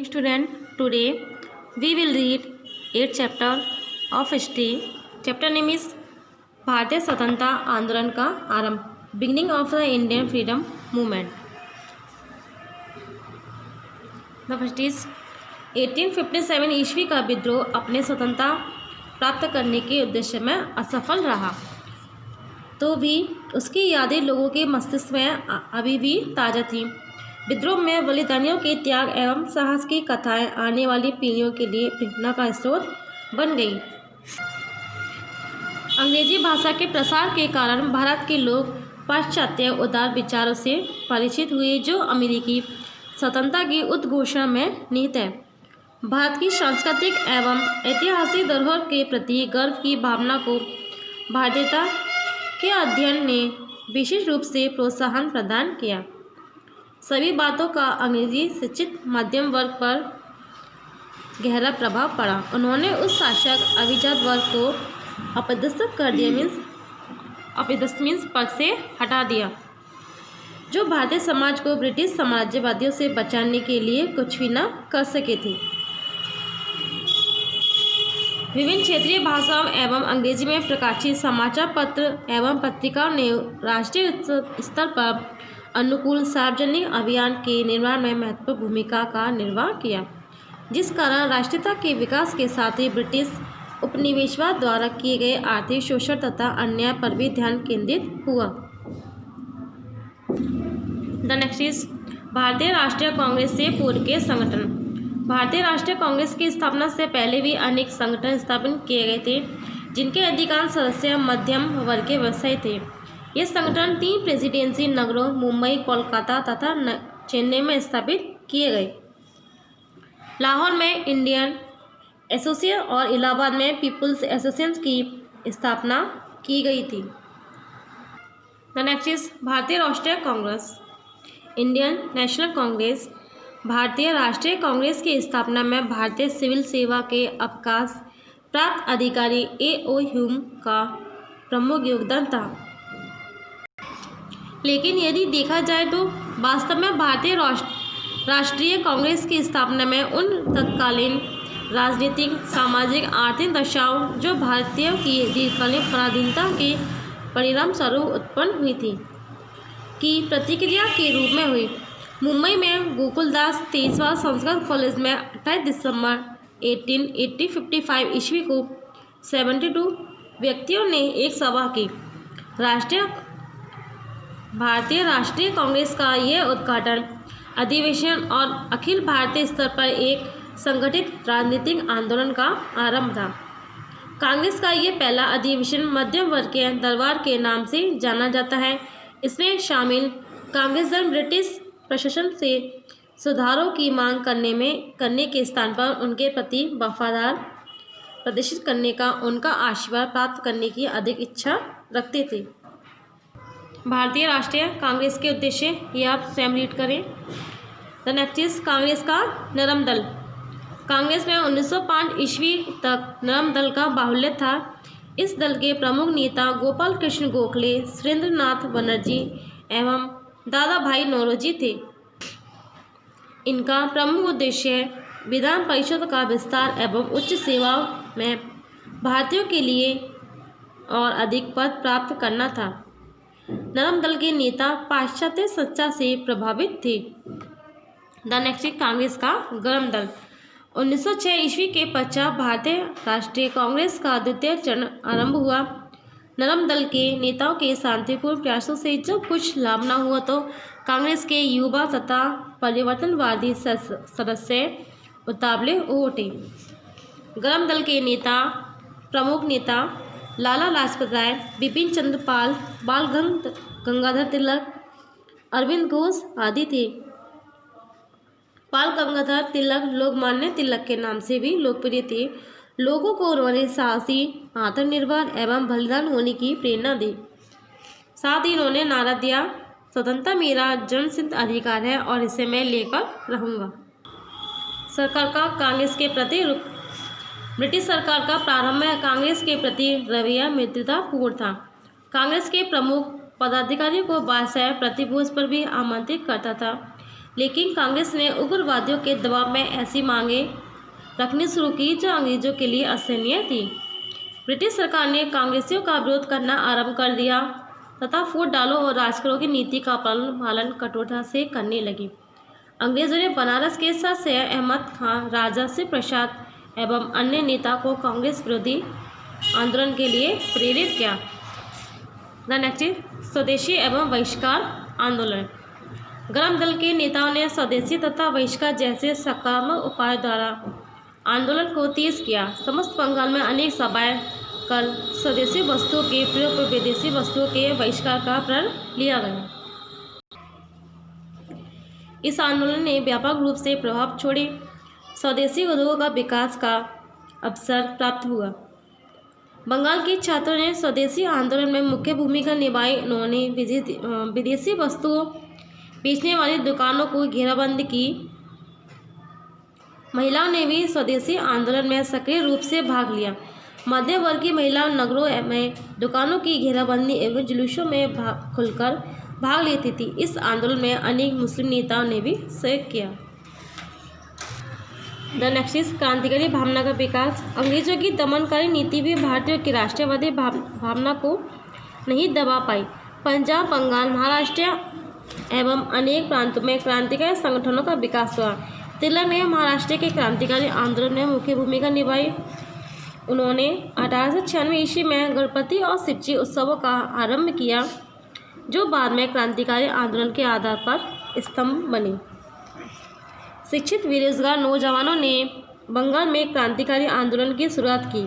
Student, today we will read 8th chapter of history. Chapter name is भारतीय स्वतंत्रता आंदोलन का आरंभ, beginning of the Indian freedom movement. The first is 1857 ईस्वी का विद्रोह अपने स्वतंत्रता प्राप्त करने के उद्देश्य में असफल रहा, तो भी उसकी यादें लोगों के मस्तिष्क में अभी भी ताज़ा थीं. विद्रोह में बलिदानियों के त्याग एवं साहस की कथाएं आने वाली पीढ़ियों के लिए प्रेरणा का स्रोत बन गई. अंग्रेजी भाषा के प्रसार के कारण भारत के लोग पाश्चात्य उदार विचारों से परिचित हुए, जो अमेरिकी स्वतंत्रता की उद्घोषणा में निहित है. भारत की सांस्कृतिक एवं ऐतिहासिक धरोहर के प्रति गर्व की भावना को भारतीयता के अध्ययन ने विशेष रूप से प्रोत्साहन प्रदान किया. सभी बातों का अंग्रेजी शिक्षित मध्यम वर्ग पर गहरा प्रभाव पड़ा. उन्होंने उस शासक अभिजात वर्ग को अपदस्थ कर दिया, मीन्स पद से हटा दिया, जो भारतीय समाज को ब्रिटिश साम्राज्यवादियों से बचाने के लिए कुछ भी न कर सके थे. विभिन्न क्षेत्रीय भाषाओं एवं अंग्रेजी में प्रकाशित समाचार पत्र एवं पत्रिकाओं ने राष्ट्रीय स्तर पर अनुकूल सार्वजनिक अभियान के निर्माण में महत्वपूर्ण भूमिका का निर्वाह किया, जिस कारण राष्ट्रीयता के विकास के साथ ही ब्रिटिश उपनिवेशवाद द्वारा किए गए आर्थिक शोषण तथा अन्याय पर भी ध्यान केंद्रित हुआ. द नेक्स्ट इज भारतीय राष्ट्रीय कांग्रेस से पूर्व के संगठन. भारतीय राष्ट्रीय कांग्रेस की स्थापना से पहले भी अनेक संगठन स्थापित किए गए थे, जिनके अधिकांश सदस्य मध्यम वर्ग के व्यवसायी थे. ये संगठन 3 प्रेसिडेंसी नगरों मुंबई, कोलकाता तथा चेन्नई में स्थापित किए गए. लाहौर में इंडियन एसोसिएशन और इलाहाबाद में पीपुल्स एसोसिएशन की स्थापना की गई थी. द नेक्स्ट इज भारतीय राष्ट्रीय कांग्रेस. Indian national Congress. भारतीय राष्ट्रीय कांग्रेस की स्थापना में भारतीय सिविल सेवा के अवकाश प्राप्त अधिकारी A.O. ह्यूम का प्रमुख योगदान था. लेकिन यदि देखा जाए तो वास्तव में भारतीय राष्ट्रीय कांग्रेस की स्थापना में उन तत्कालीन राजनीतिक, सामाजिक, आर्थिक दशाओं जो भारतीयों की दीर्घकालीन पराधीनता के परिणाम स्वरूप उत्पन्न हुई थी, की प्रतिक्रिया के रूप में हुई. मुंबई में गोकुलदास 23वां संस्कृत कॉलेज में 28 दिसंबर 1855 ईस्वी को 72 व्यक्तियों ने एक सभा की. भारतीय राष्ट्रीय कांग्रेस का यह उद्घाटन अधिवेशन और अखिल भारतीय स्तर पर एक संगठित राजनीतिक आंदोलन का आरंभ था. कांग्रेस का ये पहला अधिवेशन मध्यम वर्ग के दरबार के नाम से जाना जाता है. इसमें शामिल कांग्रेस दल ब्रिटिश प्रशासन से सुधारों की मांग करने के स्थान पर उनके प्रति वफादार प्रदर्शित करने का उनका आशीर्वाद प्राप्त करने की अधिक इच्छा रखते थे. भारतीय राष्ट्रीय कांग्रेस के उद्देश्य ये आप स्वयं रीड करें. द नेक्स्ट इज कांग्रेस का नरम दल. कांग्रेस में 1905 ईस्वी तक नरम दल का बाहुल्य था. इस दल के प्रमुख नेता गोपाल कृष्ण गोखले, सुरेंद्रनाथ बनर्जी एवं दादा भाई नौरोजी थे. इनका प्रमुख उद्देश्य विधान परिषद का विस्तार एवं उच्च सेवाओं में भारतीयों के लिए और अधिक पद प्राप्त करना था. नरम दल के नेता पाश्चात्य शिक्षा से प्रभावित थे. द नेक्स्ट कांग्रेस का गरम दल. 1906 ईस्वी के पश्चात भारतीय राष्ट्रीय कांग्रेस का द्वितीय चरण आरंभ हुआ. नरम दल के नेताओं के शांतिपूर्ण प्रयासों से जब कुछ लाभ न हुआ तो कांग्रेस के युवा तथा परिवर्तनवादी सदस्य उतावले हो उठे. गरम दल के प्रमुख नेता लाला लाजपत राय, बिपिन चंद्र पाल, बाल गंगाधर तिलक, अरविंद घोष आदि थे. बाल गंगाधर तिलक लोकमान्य तिलक के नाम से भी लोकप्रिय थे. लोगों को उन्होंने साहसी, आत्मनिर्भर एवं बलिदान होने की प्रेरणा दी. साथ ही उन्होंने नारा दिया, स्वतंत्रता मेरा जन्मसिद्ध अधिकार है और इसे मैं लेकर रहूँगा. सरकार का कांग्रेस के प्रति रुख. ब्रिटिश सरकार का प्रारंभ में कांग्रेस के प्रति रवैया मित्रतापूर्ण था. कांग्रेस के प्रमुख पदाधिकारियों को बादशाह प्रतिभोज पर भी आमंत्रित करता था, लेकिन कांग्रेस ने उग्रवादियों के दबाव में ऐसी मांगें रखनी शुरू की जो अंग्रेजों के लिए असहनीय थी। ब्रिटिश सरकार ने कांग्रेसियों का विरोध करना आरंभ कर दिया तथा फूट डालो और राज करो की नीति का पालन कठोरता से करने लगी। अंग्रेजों ने बनारस के सर सैयद अहमद खान, राजा शिव प्रसाद एवं अन्य नेता को कांग्रेस विरोधी आंदोलन के लिए प्रेरित किया। द नेक्स्ट इज स्वदेशी एवं बहिष्कार आंदोलन। गरम दल के नेताओं ने स्वदेशी तथा बहिष्कार जैसे सकारात्मक उपायों द्वारा आंदोलन को तेज किया। समस्त बंगाल में अनेक सभाएं कर स्वदेशी वस्तुओं के प्रयोग पर विदेशी वस्तुओं के बहिष्कार का प्रण लिया गया। इस आंदोलन ने व्यापक रूप से प्रभाव छोड़े। स्वदेशी उद्योगों का विकास का अवसर प्राप्त हुआ। बंगाल के छात्रों ने स्वदेशी आंदोलन में मुख्य भूमिका निभाई। उन्होंने विदेशी वस्तुओं बेचने वाली दुकानों को घेराबंदी की। महिलाओं ने भी स्वदेशी आंदोलन में सक्रिय रूप से भाग लिया। मध्य वर्ग की महिलाओं नगरों में दुकानों की घेराबंदी एवं जुलूसों में खुलकर भाग लेती थी। इस आंदोलन में अनेक मुस्लिम नेताओं ने भी सहयोग किया। द नेक्स्ट इज क्रांतिकारी भावना का विकास। अंग्रेजों की दमनकारी नीति भी भारतीयों की राष्ट्रवादी भावना को नहीं दबा पाई। पंजाब, बंगाल, महाराष्ट्र एवं अनेक प्रांतों में क्रांतिकारी संगठनों का विकास हुआ। तिलक ने महाराष्ट्र के क्रांतिकारी आंदोलन में मुख्य भूमिका निभाई। उन्होंने 1896 ईस्वी में गणपति और शिवजी उत्सवों का आरंभ किया, जो बाद में क्रांतिकारी आंदोलन के आधार पर स्तंभ बने। शिक्षित बेरोजगार नौजवानों ने बंगाल में क्रांतिकारी आंदोलन की शुरुआत की।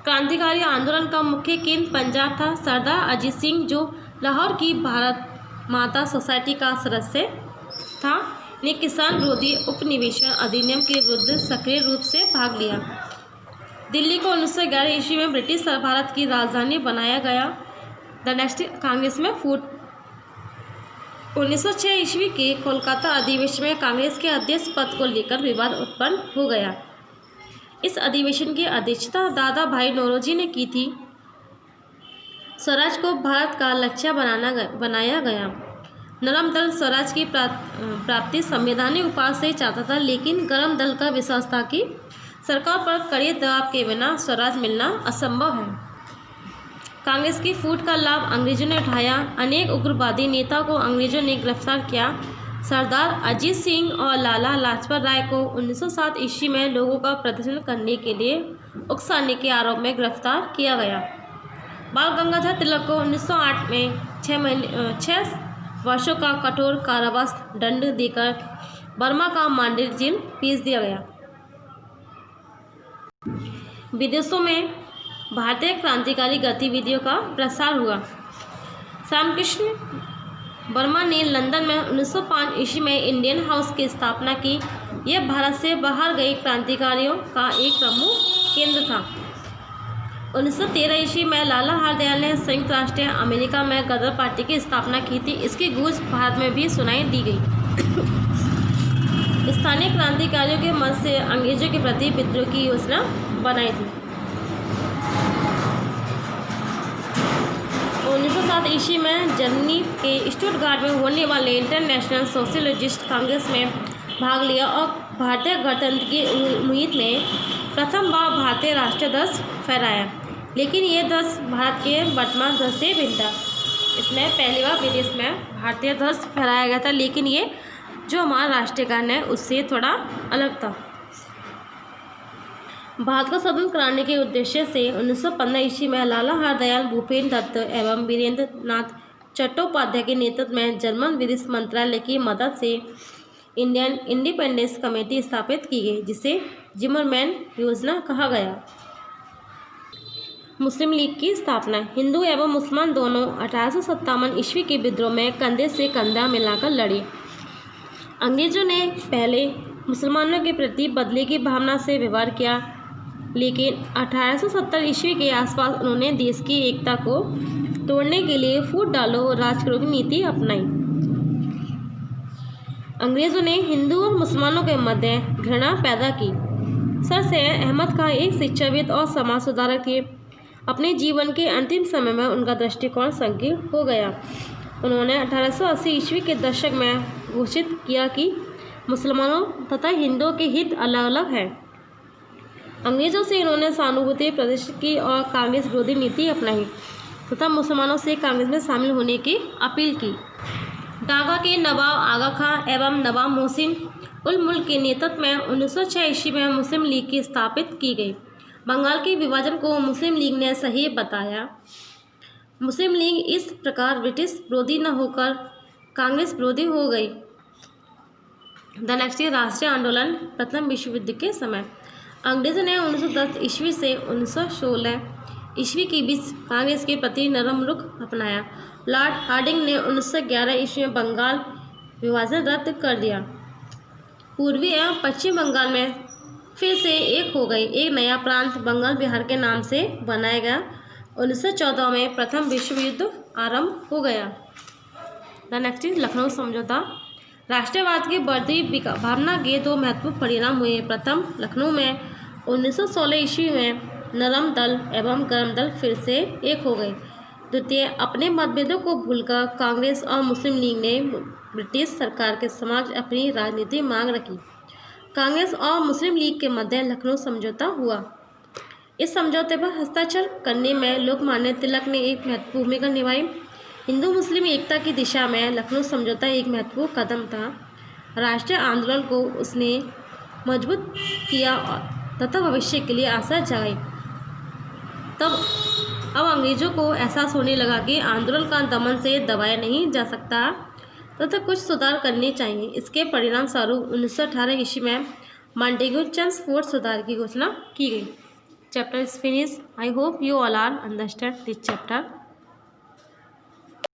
क्रांतिकारी आंदोलन का मुख्य केंद्र पंजाब था। सरदार अजीत सिंह, जो लाहौर की भारत माता सोसाइटी का सदस्य था, ने किसान विरोधी उपनिवेशन अधिनियम के विरुद्ध सक्रिय रूप से भाग लिया। दिल्ली को 1911 ईस्वी में ब्रिटिश भारत की राजधानी बनाया गया। द नेक्स्ट कांग्रेस में फूट। 1906 ईस्वी के कोलकाता अधिवेशन में कांग्रेस के अध्यक्ष पद को लेकर विवाद उत्पन्न हो गया। इस अधिवेशन की अध्यक्षता दादा भाई नौरोजी ने की थी। स्वराज को भारत का लक्ष्य बनाया गया। नरम दल स्वराज की प्राप्ति संवैधानिक उपाय से चाहता था, लेकिन गरम दल का विश्वास था कि सरकार पर कड़े दबाव के बिना स्वराज मिलना असंभव है। कांग्रेस की फूट का लाभ अंग्रेजों ने उठाया। अनेक उग्रवादी नेताओं को अंग्रेजों ने गिरफ्तार किया। सरदार अजीत सिंह और लाला लाजपत राय को 1907 ईस्वी में लोगों का प्रदर्शन करने के लिए उकसाने के आरोप में गिरफ्तार किया गया। बाल गंगाधर तिलक को 1908 में 6 वर्षों का कठोर कारावास दंड देकर बर्मा का मांडेर जेल भेज दिया गया। विदेशों में भारतीय क्रांतिकारी गतिविधियों का प्रसार हुआ। श्यामकृष्ण वर्मा ने लंदन में 1905 ईस्वी में इंडियन हाउस की स्थापना की। यह भारत से बाहर गए क्रांतिकारियों का एक प्रमुख केंद्र था। 1913 ईस्वी में लाला हरदयाल ने संयुक्त राष्ट्र अमेरिका में गदर पार्टी की स्थापना की थी। इसकी गूंज भारत में भी सुनाई दी गई। स्थानीय क्रांतिकारियों के मत से अंग्रेजों के प्रति विद्रोह की योजना बनाई थी। 1907 ईस्वी में जर्मनी के स्टुटगार्ट में होने वाले इंटरनेशनल सोशलिस्ट कांग्रेस में भाग लिया और भारतीय गणतंत्र की उम्मीद में प्रथम बार भारतीय राष्ट्रीय ध्वज फहराया। लेकिन यह ध्वज भारत के वर्तमान ध्वज से भिन्न था। इसमें पहली बार विदेश में भारतीय ध्वज फहराया गया था, लेकिन ये जो हमारा राष्ट्रीय गान है उससे थोड़ा अलग था। भारत को स्वतंत्र कराने के उद्देश्य से 1915 ईस्वी में लाला हरदयाल, भूपेन्द्र दत्त एवं वीरेंद्र नाथ चट्टोपाध्याय के नेतृत्व में जर्मन विदेश मंत्रालय की मदद से इंडियन इंडिपेंडेंस कमेटी स्थापित की गई, जिसे जिमरमैन योजना कहा गया। मुस्लिम लीग की स्थापना। हिंदू एवं मुसलमान दोनों 1857 ईस्वी के विद्रोह में कंधे से कंधा मिलाकर लड़े। अंग्रेजों ने पहले मुसलमानों के प्रति बदले की भावना से व्यवहार किया, लेकिन 1870 ईस्वी के आसपास उन्होंने देश की एकता को तोड़ने के लिए फूट डालो और राज करो की नीति अपनाई। अंग्रेजों ने हिंदू और मुसलमानों के मध्य घृणा पैदा की। सर सैयद अहमद खान एक शिक्षाविद और समाज सुधारक थे। अपने जीवन के अंतिम समय में उनका दृष्टिकोण संकीर्ण हो गया। उन्होंने 1880 ईस्वी के दशक में घोषित किया कि मुसलमानों तथा हिंदुओं के हित अलग अलग हैं। अंग्रेजों से इन्होंने सहानुभूति प्रदर्शित की और कांग्रेस विरोधी नीति अपनाई तथा मुसलमानों से कांग्रेस में शामिल होने की अपील की। ढाका के नवाब आगा खां एवं नवाब मोहसिन उल मुल्क के नेतृत्व में 1906 ईस्वी में मुस्लिम लीग की स्थापित की गई। बंगाल के विभाजन को मुस्लिम लीग ने सही बताया। मुस्लिम लीग इस प्रकार ब्रिटिश विरोधी न होकर कांग्रेस विरोधी हो गई। द नेक्स्ट राष्ट्रीय आंदोलन प्रथम विश्व युद्ध के समय अंग्रेजों ने 1910 ईस्वी से 1916 ईस्वी के बीच कांग्रेस के प्रति नरम रुख अपनाया। लॉर्ड हार्डिंग ने 1911 ईस्वी में बंगाल विभाजन रद्द कर दिया। पूर्वी एवं पश्चिम बंगाल में फिर से एक हो गई। एक नया प्रांत बंगाल बिहार के नाम से बनाया गया। 1914 में प्रथम विश्व युद्ध आरंभ हो गया। द नेक्स्ट इज लखनऊ समझौता। राष्ट्रवाद की बढ़ती भावना के दो महत्वपूर्ण परिणाम हुए। प्रथम, लखनऊ में 1916 ईस्वी में नरम दल एवं गर्म दल फिर से एक हो गए। द्वितीय, अपने मतभेदों को भूलकर कांग्रेस और मुस्लिम लीग ने ब्रिटिश सरकार के समक्ष अपनी राजनीतिक मांग रखी। कांग्रेस और मुस्लिम लीग के मध्य लखनऊ समझौता हुआ। इस समझौते पर हस्ताक्षर करने में लोकमान्य तिलक ने एक महत्वपूर्ण भूमिका निभाई। हिंदू मुस्लिम एकता की दिशा में लखनऊ समझौता एक महत्वपूर्ण कदम था। राष्ट्रीय आंदोलन को उसने मजबूत किया तथा भविष्य के लिए आशा जगाई। तब अब अंग्रेजों को एहसास होने लगा कि आंदोलन का दमन से दबाया नहीं जा सकता तथा कुछ सुधार करने चाहिए। इसके परिणाम स्वरूप 1918 ईस्वी में मॉन्टेग्यू चेम्सफोर्ड सुधार की घोषणा की गई। Chapter is finished. I hope you all are understand this chapter.